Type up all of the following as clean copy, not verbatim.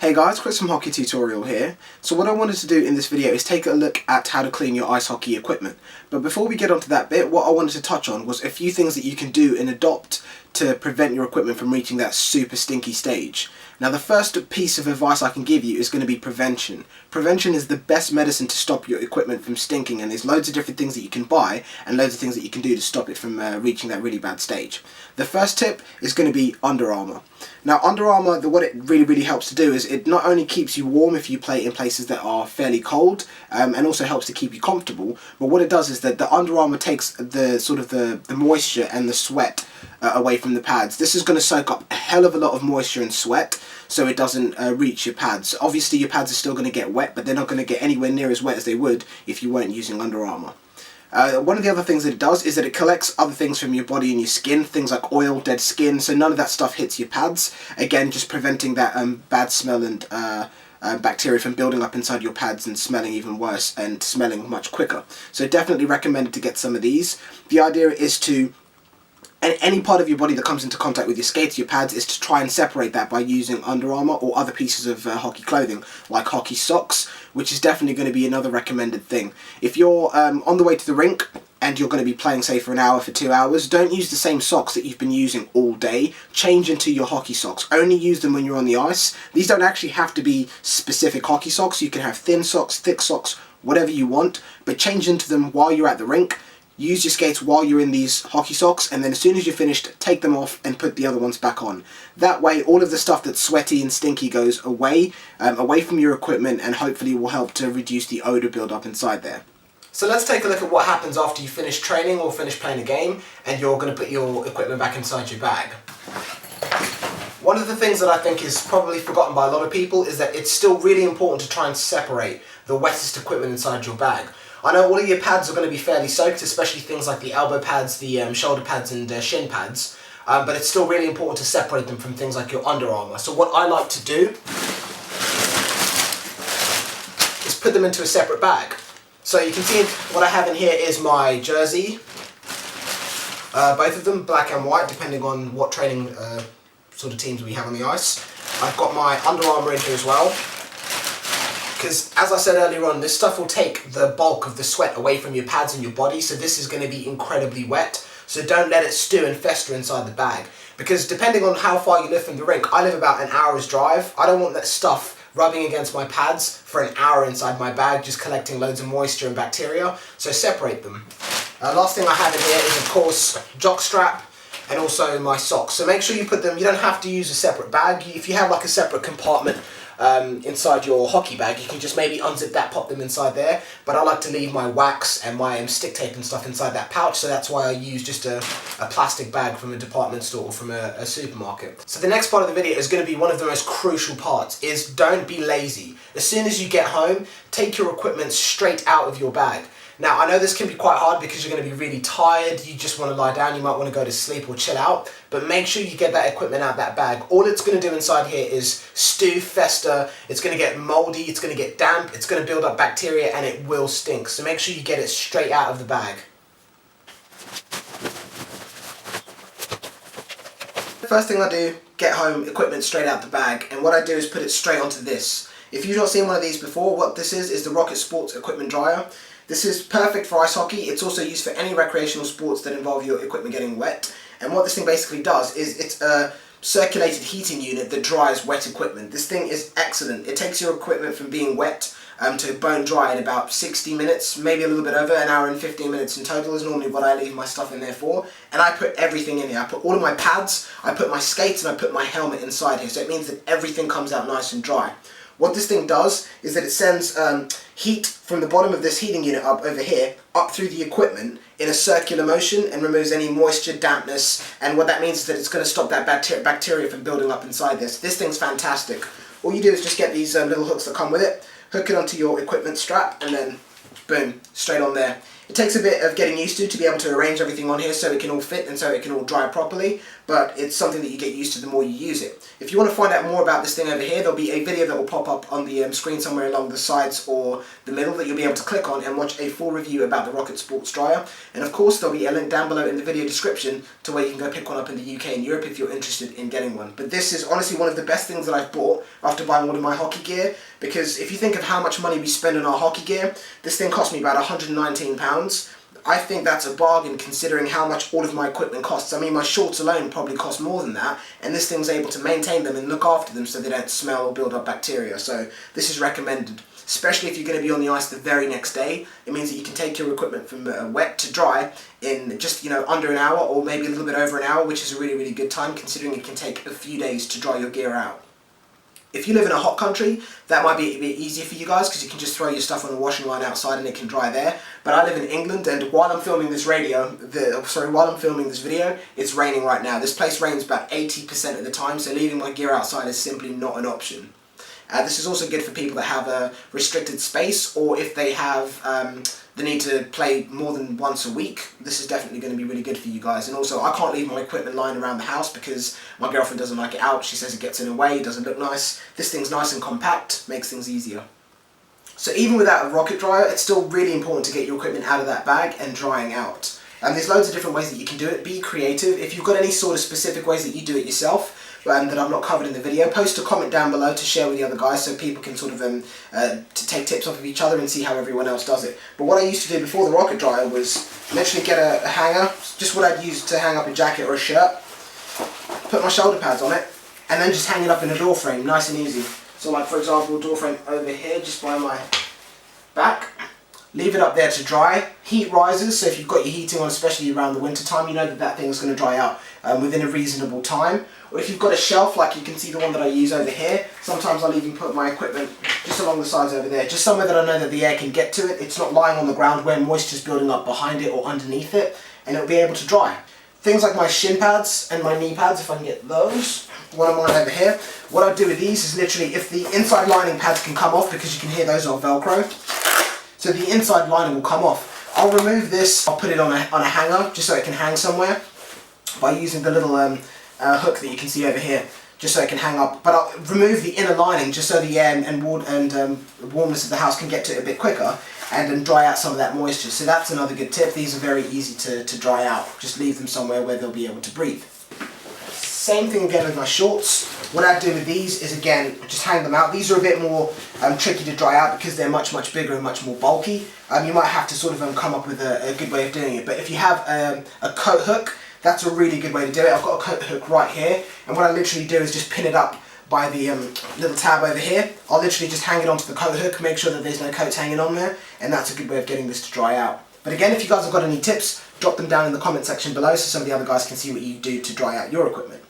Hey guys, Chris from Hockey Tutorial here. So what I wanted to do in this video is take a look at how to clean your ice hockey equipment. But before we get onto that bit, what I wanted to touch on was a few things that you can do and adopt to prevent your equipment from reaching that super stinky stage. Now the first piece of advice I can give you is going to be prevention. Prevention is the best medicine to stop your equipment from stinking, and there's loads of different things that you can buy and loads of things that you can do to stop it from reaching that really bad stage. The first tip is going to be Under Armour. Now Under Armour, what it really helps to do is it not only keeps you warm if you play in places that are fairly cold, and also helps to keep you comfortable, but what it does is that the Under Armour takes the moisture and the sweat away from the pads. This is going to soak up a hell of a lot of moisture and sweat, so it doesn't reach your pads. Obviously your pads are still going to get wet, but they're not going to get anywhere near as wet as they would if you weren't using Under Armour. One of the other things that it does is that it collects other things from your body and your skin, things like oil, dead skin, so none of that stuff hits your pads. Again, just preventing that bad smell and bacteria from building up inside your pads and smelling even worse and smelling much quicker. So definitely recommended to get some of these. The idea is to, any part of your body that comes into contact with your skates, your pads, is to try and separate that by using Under Armour or other pieces of hockey clothing, like hockey socks, which is definitely going to be another recommended thing. If you're on the way to the rink and you're going to be playing, say, for an hour, for 2 hours, don't use the same socks that you've been using all day. Change into your hockey socks. Only use them when you're on the ice. These don't actually have to be specific hockey socks. You can have thin socks, thick socks, whatever you want, but change into them while you're at the rink. Use your skates while you're in these hockey socks, and then as soon as you're finished, take them off and put the other ones back on. That way, all of the stuff that's sweaty and stinky goes away from your equipment, and hopefully will help to reduce the odour build-up inside there. So let's take a look at what happens after you finish training or finish playing a game, and you're going to put your equipment back inside your bag. One of the things that I think is probably forgotten by a lot of people is that it's still really important to try and separate the wettest equipment inside your bag. I know all of your pads are going to be fairly soaked, especially things like the elbow pads, the shoulder pads and shin pads, but it's still really important to separate them from things like your Under Armour. So what I like to do is put them into a separate bag. So you can see what I have in here is my jersey, both of them black and white depending on what training sort of teams we have on the ice. I've got my Under Armour in here as well, because as I said earlier on, this stuff will take the bulk of the sweat away from your pads and your body, so this is going to be incredibly wet. So don't let it stew and fester inside the bag, because depending on how far you live from the rink, I live about an hour's drive. I don't want that stuff rubbing against my pads for an hour inside my bag, just collecting loads of moisture and bacteria, so separate them. Last thing I have in here is, of course, jock strap and also my socks. So make sure you put them, you don't have to use a separate bag. If you have like a separate compartment inside your hockey bag, you can just maybe unzip that, pop them inside there, but I like to leave my wax and my stick tape and stuff inside that pouch, so that's why I use just a plastic bag from a department store or from a supermarket. So the next part of the video is going to be one of the most crucial parts, is don't be lazy. As soon as you get home, take your equipment straight out of your bag. Now, I know this can be quite hard because you're going to be really tired, you just want to lie down, you might want to go to sleep or chill out, but make sure you get that equipment out of that bag. All it's going to do inside here is stew, fester, it's going to get mouldy, it's going to get damp, it's going to build up bacteria, and it will stink. So make sure you get it straight out of the bag. First thing I do, get home, equipment straight out the bag, and what I do is put it straight onto this. If you've not seen one of these before, what this is the Rocket Sports Equipment Dryer. This is perfect for ice hockey. It's also used for any recreational sports that involve your equipment getting wet. And what this thing basically does is it's a circulated heating unit that dries wet equipment. This thing is excellent. It takes your equipment from being wet to bone dry in about 60 minutes, maybe a little bit over, an hour and 15 minutes in total is normally what I leave my stuff in there for. And I put everything in here. I put all of my pads, I put my skates, and I put my helmet inside here. So it means that everything comes out nice and dry. What this thing does is that it sends heat from the bottom of this heating unit up over here, up through the equipment in a circular motion, and removes any moisture, dampness, and what that means is that it's going to stop that bacteria from building up inside this. This thing's fantastic. All you do is just get these little hooks that come with it, hook it onto your equipment strap, and then boom, straight on there. It takes a bit of getting used to be able to arrange everything on here so it can all fit and so it can all dry properly, but it's something that you get used to the more you use it. If you want to find out more about this thing over here, there'll be a video that will pop up on the screen somewhere along the sides or the middle that you'll be able to click on and watch a full review about the Rocket Sports Dryer. And of course there'll be a link down below in the video description to where you can go pick one up in the UK and Europe if you're interested in getting one. But this is honestly one of the best things that I've bought after buying all of my hockey gear, because if you think of how much money we spend on our hockey gear, this thing cost me about £119. I think that's a bargain considering how much all of my equipment costs. I mean, my shorts alone probably cost more than that, and this thing's able to maintain them and look after them so they don't smell or build up bacteria. So this is recommended, especially if you're going to be on the ice the very next day. It means that you can take your equipment from wet to dry in just, under an hour or maybe a little bit over an hour, which is a really, really good time considering it can take a few days to dry your gear out. If you live in a hot country, that might be a bit easier for you guys because you can just throw your stuff on the washing line outside and it can dry there. But I live in England, and while I'm filming this video, it's raining right now. This place rains about 80% of the time, so leaving my gear outside is simply not an option. This is also good for people that have a restricted space, or if they have the need to play more than once a week. This is definitely going to be really good for you guys. And also, I can't leave my equipment lying around the house because my girlfriend doesn't like it out. She says it gets in the way, it doesn't look nice. This thing's nice and compact, makes things easier. So even without a rocket dryer, it's still really important to get your equipment out of that bag and drying out. And there's loads of different ways that you can do it. Be creative. If you've got any sort of specific ways that you do it yourself, that I've not covered in the video, post a comment down below to share with the other guys so people can sort of to take tips off of each other and see how everyone else does it. But what I used to do before the rocket dryer was literally get a hanger, just what I'd use to hang up a jacket or a shirt, put my shoulder pads on it, and then just hang it up in a door frame, nice and easy. So like for example, door frame over here, just by my back. Leave it up there to dry. Heat rises, so if you've got your heating on, especially around the winter time, you know that that thing's going to dry out within a reasonable time. Or if you've got a shelf, like you can see the one that I use over here, sometimes I'll even put my equipment just along the sides over there, just somewhere that I know that the air can get to it. It's not lying on the ground where moisture's building up behind it or underneath it, and it'll be able to dry. Things like my shin pads and my knee pads, if I can get those, one of mine over here. What I do with these is literally, if the inside lining pads can come off, because you can hear those are Velcro, so the inside lining will come off. I'll remove this, I'll put it on a hanger, just so it can hang somewhere, by using the little hook that you can see over here, just so it can hang up. But I'll remove the inner lining, just so the air and warmness of the house can get to it a bit quicker, and then dry out some of that moisture. So that's another good tip. These are very easy to dry out. Just leave them somewhere where they'll be able to breathe. Same thing again with my shorts. What I do with these is, again, just hang them out. These are a bit more tricky to dry out because they're much, much bigger and much more bulky. You might have to sort of come up with a good way of doing it. But if you have a coat hook, that's a really good way to do it. I've got a coat hook right here, and what I literally do is just pin it up by the little tab over here. I'll literally just hang it onto the coat hook, make sure that there's no coats hanging on there, and that's a good way of getting this to dry out. But again, if you guys have got any tips, drop them down in the comment section below so some of the other guys can see what you do to dry out your equipment.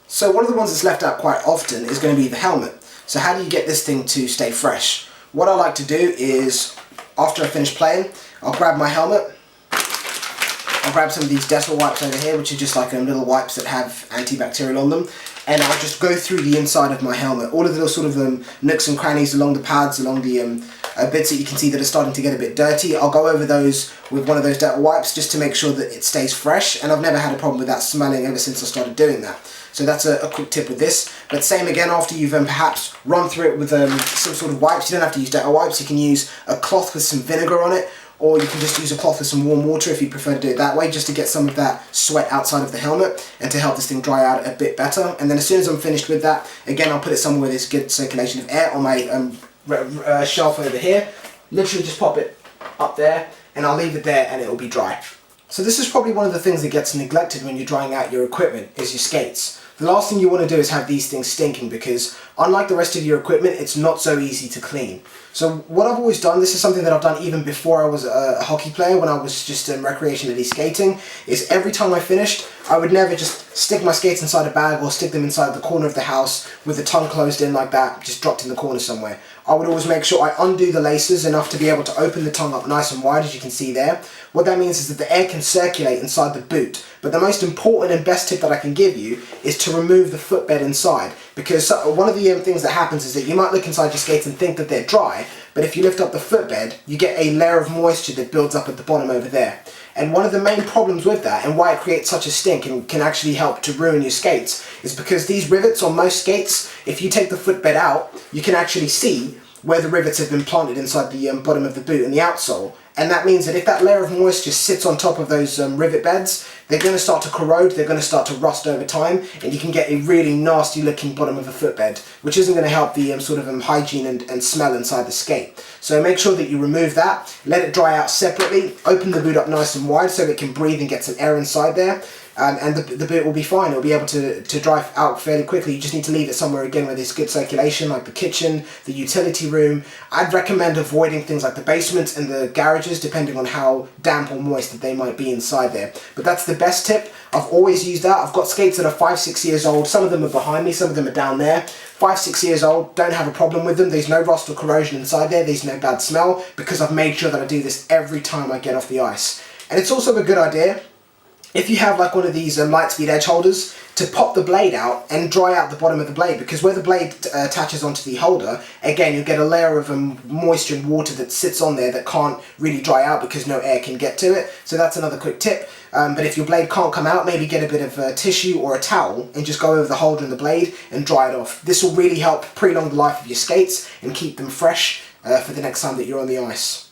So one of the ones that's left out quite often is going to be the helmet. So how do you get this thing to stay fresh? What I like to do is, after I finish playing, I'll grab my helmet, I'll grab some of these Dettol wipes over here, which are just like little wipes that have antibacterial on them, and I'll just go through the inside of my helmet. All of the little sort of nooks and crannies along the pads, along the bits that you can see that are starting to get a bit dirty. I'll go over those with one of those Dettol wipes just to make sure that it stays fresh, and I've never had a problem with that smelling ever since I started doing that. So that's a quick tip with this. But same again, after you've perhaps run through it with some sort of wipes, you don't have to use Dettol wipes, you can use a cloth with some vinegar on it, or you can just use a cloth with some warm water if you prefer to do it that way, just to get some of that sweat outside of the helmet and to help this thing dry out a bit better. And then as soon as I'm finished with that, again, I'll put it somewhere where there's good circulation of air on my shelf over here. Literally just pop it up there, and I'll leave it there and it'll be dry. So this is probably one of the things that gets neglected when you're drying out your equipment, is your skates. The last thing you want to do is have these things stinking, because unlike the rest of your equipment, it's not so easy to clean. So what I've always done, this is something that I've done even before I was a hockey player, when I was just recreationally skating, is every time I finished, I would never just stick my skates inside a bag or stick them inside the corner of the house with the tongue closed in like that, just dropped in the corner somewhere. I would always make sure I undo the laces enough to be able to open the tongue up nice and wide, as you can see there. What that means is that the air can circulate inside the boot. But the most important and best tip that I can give you is to remove the footbed inside. Because one of the things that happens is that you might look inside your skates and think that they're dry, but but if you lift up the footbed, you get a layer of moisture that builds up at the bottom over there. And one of the main problems with that, and why it creates such a stink and can actually help to ruin your skates, is because these rivets on most skates, if you take the footbed out, you can actually see where the rivets have been planted inside the bottom of the boot and the outsole. And that means that if that layer of moisture sits on top of those rivet beds, they're going to start to corrode, they're going to start to rust over time, and you can get a really nasty looking bottom of a footbed, which isn't going to help the hygiene and smell inside the skate. So make sure that you remove that, let it dry out separately, open the boot up nice and wide so it can breathe and get some air inside there. And the boot will be fine. It'll be able to dry out fairly quickly. You just need to leave it somewhere again where there's good circulation, like the kitchen, the utility room. I'd recommend avoiding things like the basement and the garages, depending on how damp or moist that they might be inside there. But that's the best tip. I've always used that. I've got skates that are 5-6 years old. Some of them are behind me, some of them are down there. 5-6 years old, don't have a problem with them. There's no rust or corrosion inside there. There's no bad smell, because I've made sure that I do this every time I get off the ice. And it's also a good idea, if you have like one of these Lightspeed edge holders, to pop the blade out and dry out the bottom of the blade, because where the blade attaches onto the holder, again, you'll get a layer of moisture and water that sits on there that can't really dry out because no air can get to it. So that's another quick tip. But if your blade can't come out, maybe get a bit of tissue or a towel and just go over the holder and the blade and dry it off. This will really help prolong the life of your skates and keep them fresh for the next time that you're on the ice.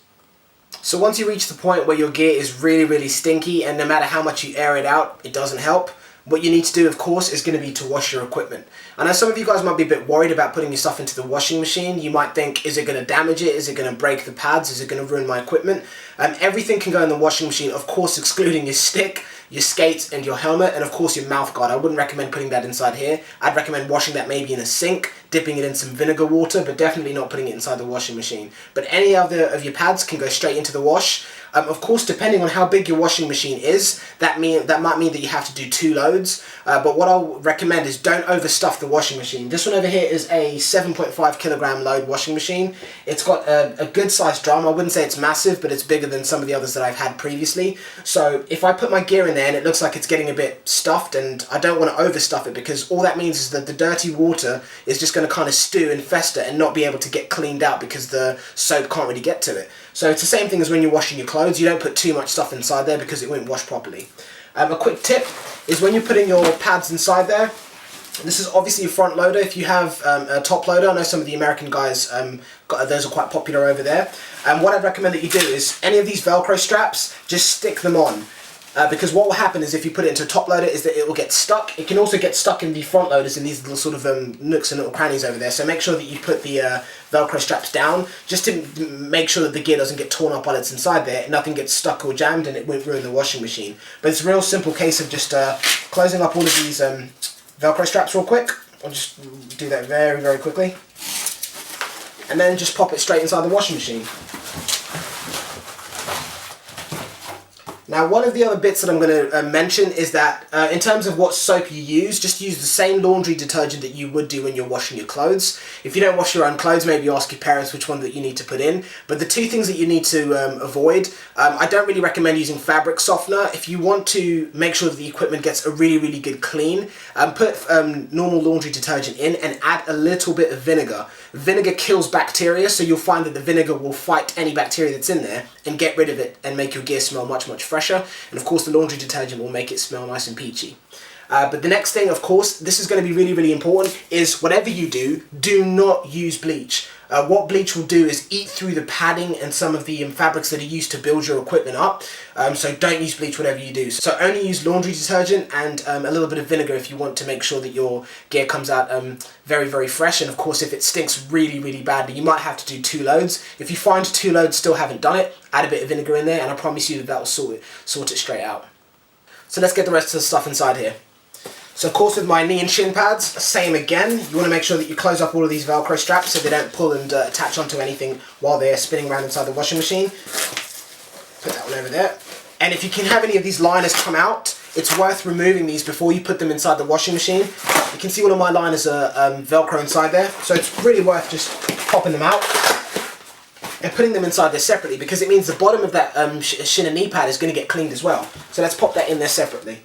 So once you reach the point where your gear is really stinky, and no matter how much you air it out, it doesn't help, what you need to do, of course, is going to be to wash your equipment. I know some of you guys might be a bit worried about putting your stuff into the washing machine. You might think, is it going to damage it? Is it going to break the pads? Is it going to ruin my equipment? Everything can go in the washing machine, of course, excluding your stick, your skates, and your helmet, and of course your mouth guard. I wouldn't recommend putting that inside here. I'd recommend washing that maybe in a sink, dipping it in some vinegar water, but definitely not putting it inside the washing machine. But any other of your pads can go straight into the wash. Of course, depending on how big your washing machine is, that might mean that you have to do 2 loads. But what I'll recommend is don't overstuff the washing machine. This one over here is a 7.5 kilogram load washing machine. It's got a good sized drum. I wouldn't say it's massive, but it's bigger than some of the others that I've had previously. So if I put my gear in there and it looks like it's getting a bit stuffed, and I don't want to overstuff it, because all that means is that the dirty water is just going to kind of stew and fester and not be able to get cleaned out because the soap can't really get to it. So it's the same thing as when you're washing your clothes. You don't put too much stuff inside there because it won't wash properly. A quick tip is when you're putting your pads inside there, this is obviously a front loader. If you have a top loader, I know some of the American guys, those are quite popular over there. And what I'd recommend that you do is any of these Velcro straps, just stick them on. Because what will happen is if you put it into a top loader is that it will get stuck. It can also get stuck in the front loaders in these little sort of nooks and little crannies over there. So make sure that you put the Velcro straps down just to make sure that the gear doesn't get torn up while it's inside there. Nothing gets stuck or jammed and it won't ruin the washing machine. But it's a real simple case of just closing up all of these Velcro straps real quick. I'll just do that very quickly. And then just pop it straight inside the washing machine. Now, one of the other bits that I'm going to mention is that in terms of what soap you use, just use the same laundry detergent that you would do when you're washing your clothes. If you don't wash your own clothes, maybe ask your parents which one that you need to put in. But the 2 things that you need to avoid, I don't really recommend using fabric softener. If you want to make sure that the equipment gets a really good clean, put normal laundry detergent in and add a little bit of vinegar. Vinegar kills bacteria, so you'll find that the vinegar will fight any bacteria that's in there and get rid of it and make your gear smell much fresher. And of course the laundry detergent will make it smell nice and peachy. But the next thing, of course, this is going to be really important, is whatever you do, do not use bleach. What bleach will do is eat through the padding and some of the fabrics that are used to build your equipment up. So don't use bleach whatever you do. So only use laundry detergent and a little bit of vinegar if you want to make sure that your gear comes out very fresh. And of course, if it stinks really badly, you might have to do 2 loads. If you find 2 loads still haven't done it, add a bit of vinegar in there and I promise you that will sort it straight out. So let's get the rest of the stuff inside here. So of course with my knee and shin pads, same again. You want to make sure that you close up all of these Velcro straps so they don't pull and attach onto anything while they're spinning around inside the washing machine. Put that one over there. And if you can have any of these liners come out, it's worth removing these before you put them inside the washing machine. You can see one of my liners are Velcro inside there, so it's really worth just popping them out and putting them inside there separately, because it means the bottom of that shin and knee pad is going to get cleaned as well. So let's pop that in there separately.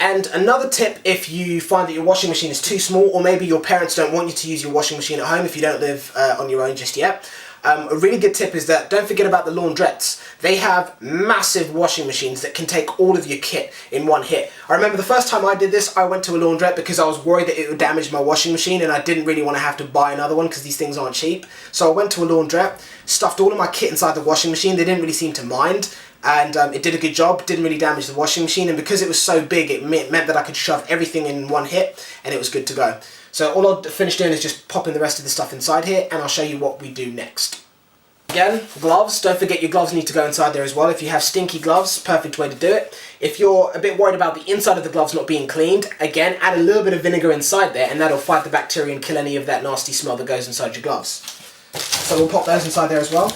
And another tip, if you find that your washing machine is too small, or maybe your parents don't want you to use your washing machine at home if you don't live on your own just yet, a really good tip is that don't forget about the laundrettes. They have massive washing machines that can take all of your kit in one hit. I remember the first time I did this, I went to a laundrette because I was worried that it would damage my washing machine, and I didn't really want to have to buy another one because these things aren't cheap. So I went to a laundrette, stuffed all of my kit inside the washing machine. They didn't really seem to mind, and it did a good job, didn't really damage the washing machine, and because it was so big, it meant that I could shove everything in one hit, and it was good to go. So all I'll finish doing is just popping the rest of the stuff inside here, and I'll show you what we do next. Again, gloves, don't forget your gloves need to go inside there as well. If you have stinky gloves, perfect way to do it. If you're a bit worried about the inside of the gloves not being cleaned, again, add a little bit of vinegar inside there, and that'll fight the bacteria and kill any of that nasty smell that goes inside your gloves. So we'll pop those inside there as well.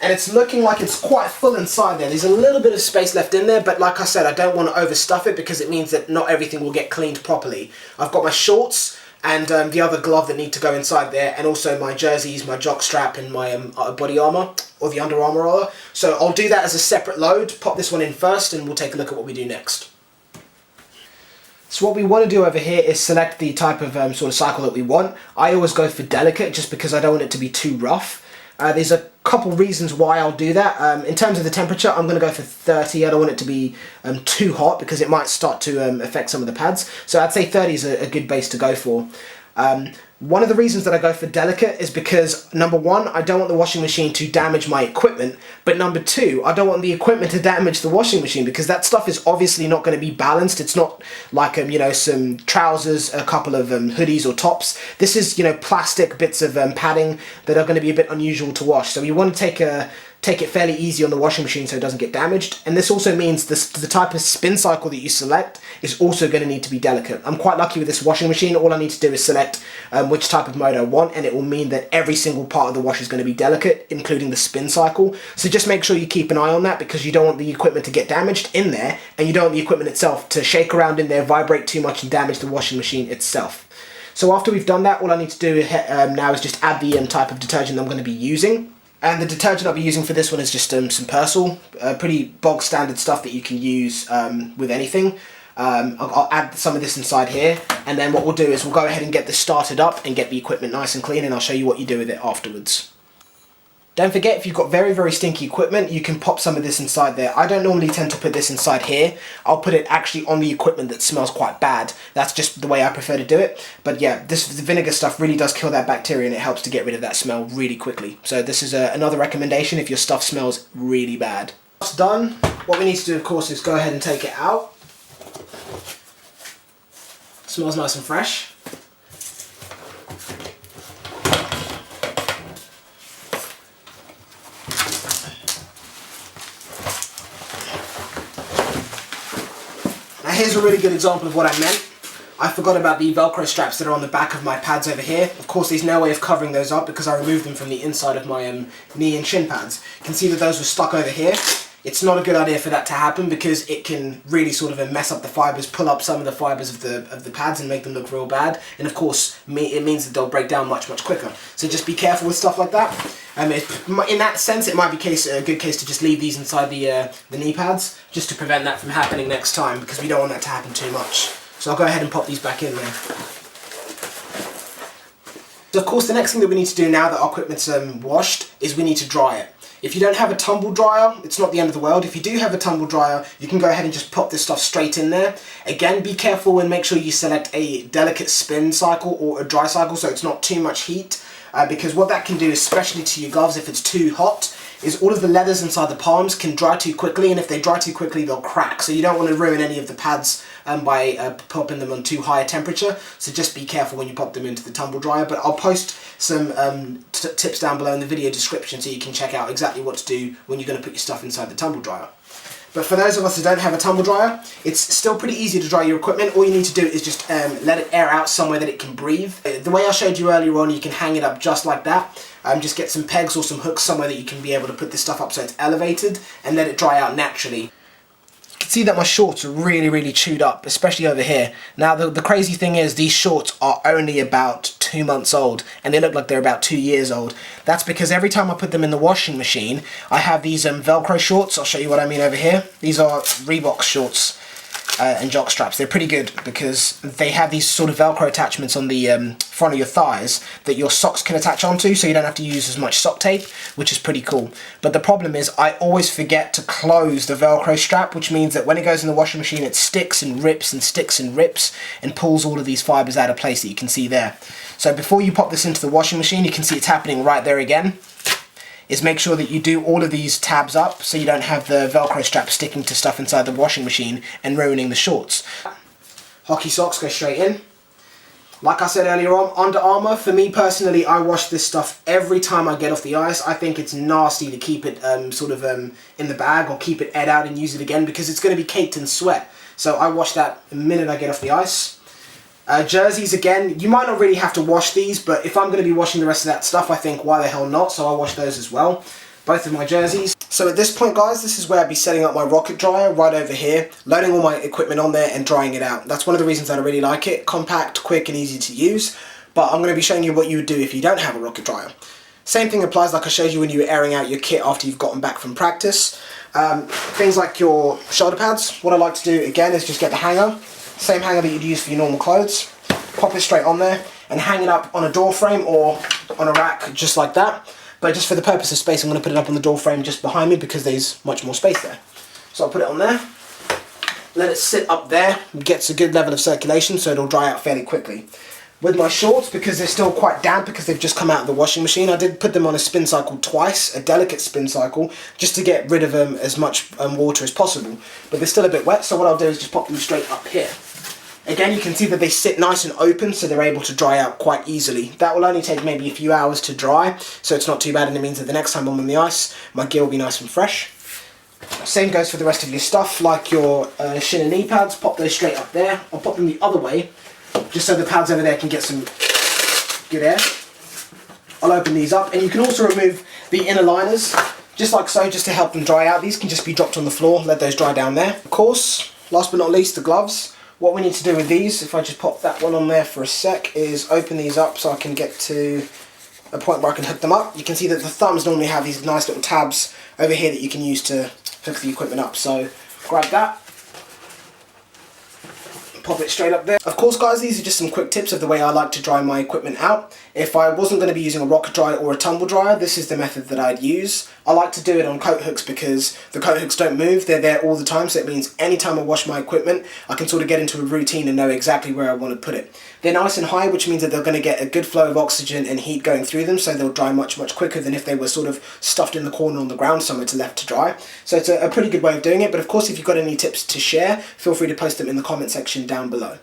And it's looking like it's quite full inside there. There's a little bit of space left in there, but like I said, I don't want to overstuff it because it means that not everything will get cleaned properly. I've got my shorts and the other glove that need to go inside there, and also my jerseys, my jock strap, and my body armour, or the Under Armour rather. So I'll do that as a separate load, pop this one in first, and we'll take a look at what we do next. So what we want to do over here is select the type of sort of cycle that we want. I always go for delicate just because I don't want it to be too rough. There's a couple reasons why I'll do that. In terms of the temperature, I'm going to go for 30. I don't want it to be too hot because it might start to affect some of the pads. So I'd say 30 is a good base to go for. One of the reasons that I go for delicate is because, number one, I don't want the washing machine to damage my equipment, but number two, I don't want the equipment to damage the washing machine because that stuff is obviously not going to be balanced. It's not like, you know, some trousers, a couple of hoodies or tops. This is, you know, plastic bits of padding that are going to be a bit unusual to wash. So you want to take it fairly easy on the washing machine so it doesn't get damaged. And this also means the type of spin cycle that you select is also going to need to be delicate. I'm quite lucky with this washing machine. All I need to do is select which type of mode I want, and it will mean that every single part of the wash is going to be delicate, including the spin cycle. So just make sure you keep an eye on that because you don't want the equipment to get damaged in there, and you don't want the equipment itself to shake around in there, vibrate too much and damage the washing machine itself. So after we've done that, all I need to do now is just add the type of detergent I'm going to be using. And the detergent I'll be using for this one is just some Persil, pretty bog standard stuff that you can use with anything. I'll add some of this inside here, and then what we'll do is we'll go ahead and get this started up and get the equipment nice and clean, and I'll show you what you do with it afterwards. Don't forget, if you've got very, very stinky equipment, you can pop some of this inside there. I don't normally tend to put this inside here. I'll put it actually on the equipment that smells quite bad. That's just the way I prefer to do it. But yeah, the vinegar stuff really does kill that bacteria, and it helps to get rid of that smell really quickly. So this is another recommendation if your stuff smells really bad. That's done. What we need to do, of course, is go ahead and take it out. Smells nice and fresh. Now here's a really good example of what I meant. I forgot about the Velcro straps that are on the back of my pads over here. Of course, there's no way of covering those up because I removed them from the inside of my knee and shin pads. You can see that those were stuck over here. It's not a good idea for that to happen because it can really sort of mess up the fibres, pull up some of the fibres of the pads and make them look real bad. And of course, it means that they'll break down much quicker. So just be careful with stuff like that. In that sense, it might be a good case to just leave these inside the knee pads just to prevent that from happening next time because we don't want that to happen too much. So I'll go ahead and pop these back in there. So of course, the next thing that we need to do now that our equipment's washed is we need to dry it. If you don't have a tumble dryer, it's not the end of the world. If you do have a tumble dryer, you can go ahead and just pop this stuff straight in there. Again, be careful and make sure you select a delicate spin cycle or a dry cycle so it's not too much heat. Because what that can do, especially to your gloves if it's too hot, is all of the leathers inside the palms can dry too quickly, and if they dry too quickly, they'll crack. So you don't want to ruin any of the pads by popping them on too high a temperature. So just be careful when you pop them into the tumble dryer. But I'll post some tips down below in the video description so you can check out exactly what to do when you're going to put your stuff inside the tumble dryer. But for those of us who don't have a tumble dryer, it's still pretty easy to dry your equipment. All you need to do is just let it air out somewhere that it can breathe. The way I showed you earlier on, you can hang it up just like that. Just get some pegs or some hooks somewhere that you can be able to put this stuff up so it's elevated and let it dry out naturally. You can see that my shorts are really chewed up, especially over here. Now the crazy thing is these shorts are only about 2 months old and they look like they're about 2 years old. That's because every time I put them in the washing machine, I have these Velcro shorts. I'll show you what I mean over here. These are Reebok shorts. and jock straps. They're pretty good because they have these sort of Velcro attachments on the front of your thighs that your socks can attach onto, so you don't have to use as much sock tape, which is pretty cool. But the problem is I always forget to close the Velcro strap, which means that when it goes in the washing machine it sticks and rips and sticks and rips and pulls all of these fibres out of place that you can see there. So before you pop this into the washing machine, you can see it's happening right there again, is make sure that you do all of these tabs up so you don't have the Velcro strap sticking to stuff inside the washing machine and ruining the shorts. Hockey socks go straight in. Like I said earlier on, Under Armour, for me personally, I wash this stuff every time I get off the ice. I think it's nasty to keep it in the bag or keep it aired out and use it again because it's going to be caked in sweat. So I wash that the minute I get off the ice. Jerseys, again, you might not really have to wash these, but if I'm going to be washing the rest of that stuff, I think why the hell not, so I'll wash those as well. Both of my jerseys. So at this point, guys, this is where I'd be setting up my rocket dryer right over here, loading all my equipment on there and drying it out. That's one of the reasons that I really like it. Compact, quick and easy to use, but I'm going to be showing you what you would do if you don't have a rocket dryer. Same thing applies like I showed you when you were airing out your kit after you've gotten back from practice. Things like your shoulder pads, what I like to do again is just get the hanger. Same hanger that you'd use for your normal clothes, pop it straight on there and hang it up on a door frame or on a rack just like that. But just for the purpose of space, I'm going to put it up on the door frame just behind me because there's much more space there. So I'll put it on there, let it sit up there, it gets a good level of circulation so it'll dry out fairly quickly. With my shorts, because they're still quite damp because they've just come out of the washing machine, I did put them on a spin cycle twice, a delicate spin cycle, just to get rid of as much water as possible. But they're still a bit wet, so what I'll do is just pop them straight up here. Again, you can see that they sit nice and open, so they're able to dry out quite easily. That will only take maybe a few hours to dry, so it's not too bad, and it means that the next time I'm on the ice, my gear will be nice and fresh. Same goes for the rest of your stuff, like your shin and knee pads. Pop those straight up there. I'll pop them the other way, just so the pads over there can get some good air. I'll open these up, and you can also remove the inner liners, just like so, just to help them dry out. These can just be dropped on the floor, let those dry down there. Of course, last but not least, the gloves. What we need to do with these, if I just pop that one on there for a sec, is open these up so I can get to a point where I can hook them up. You can see that the thumbs normally have these nice little tabs over here that you can use to hook the equipment up. So grab that, pop it straight up there. Of course, guys, these are just some quick tips of the way I like to dry my equipment out. If I wasn't going to be using a rocket dryer or a tumble dryer, this is the method that I'd use. I like to do it on coat hooks because the coat hooks don't move, they're there all the time, so it means anytime I wash my equipment, I can sort of get into a routine and know exactly where I want to put it. They're nice and high, which means that they're going to get a good flow of oxygen and heat going through them, so they'll dry much, much quicker than if they were sort of stuffed in the corner on the ground somewhere to left to dry. So it's a pretty good way of doing it, but of course if you've got any tips to share, feel free to post them in the comment section down below.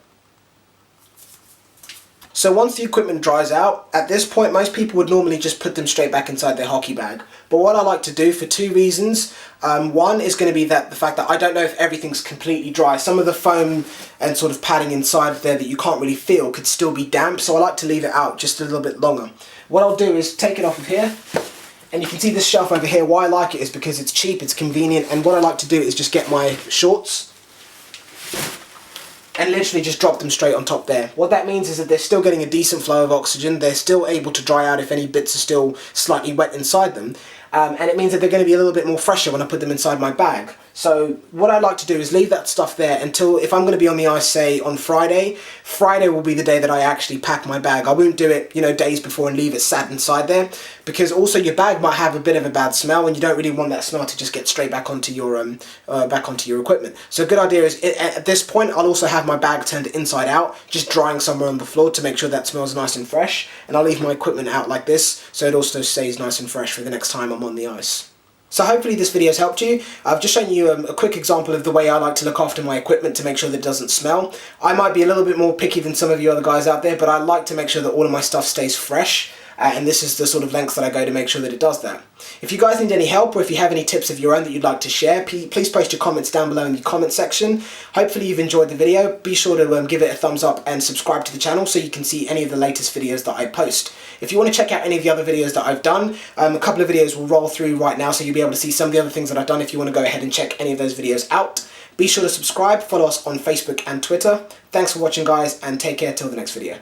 So once the equipment dries out, at this point most people would normally just put them straight back inside their hockey bag. But what I like to do for two reasons, one is going to be that the fact that I don't know if everything's completely dry. Some of the foam and sort of padding inside there that you can't really feel could still be damp, so I like to leave it out just a little bit longer. What I'll do is take it off of here, and you can see this shelf over here. Why I like it is because it's cheap, it's convenient, and what I like to do is just get my shorts and literally just drop them straight on top there. What that means is that they're still getting a decent flow of oxygen, they're still able to dry out if any bits are still slightly wet inside them, and it means that they're going to be a little bit more fresher when I put them inside my bag. So what I like to do is leave that stuff there until, if I'm going to be on the ice, say on Friday will be the day that I actually pack my bag. I won't do it, you know, days before and leave it sat inside there, because also your bag might have a bit of a bad smell and you don't really want that smell to just get straight back onto your equipment. So a good idea is, at this point, I'll also have my bag turned inside out, just drying somewhere on the floor to make sure that smells nice and fresh, and I'll leave my equipment out like this so it also stays nice and fresh for the next time I'm on the ice. So hopefully this video has helped you. I've just shown you a quick example of the way I like to look after my equipment to make sure that it doesn't smell. I might be a little bit more picky than some of you other guys out there, but I like to make sure that all of my stuff stays fresh. And this is the sort of lengths that I go to make sure that it does that. If you guys need any help, or if you have any tips of your own that you'd like to share, please post your comments down below in the comment section. Hopefully you've enjoyed the video. Be sure to give it a thumbs up and subscribe to the channel so you can see any of the latest videos that I post. If you want to check out any of the other videos that I've done, a couple of videos will roll through right now, so you'll be able to see some of the other things that I've done if you want to go ahead and check any of those videos out. Be sure to subscribe, follow us on Facebook and Twitter. Thanks for watching, guys, and take care till the next video.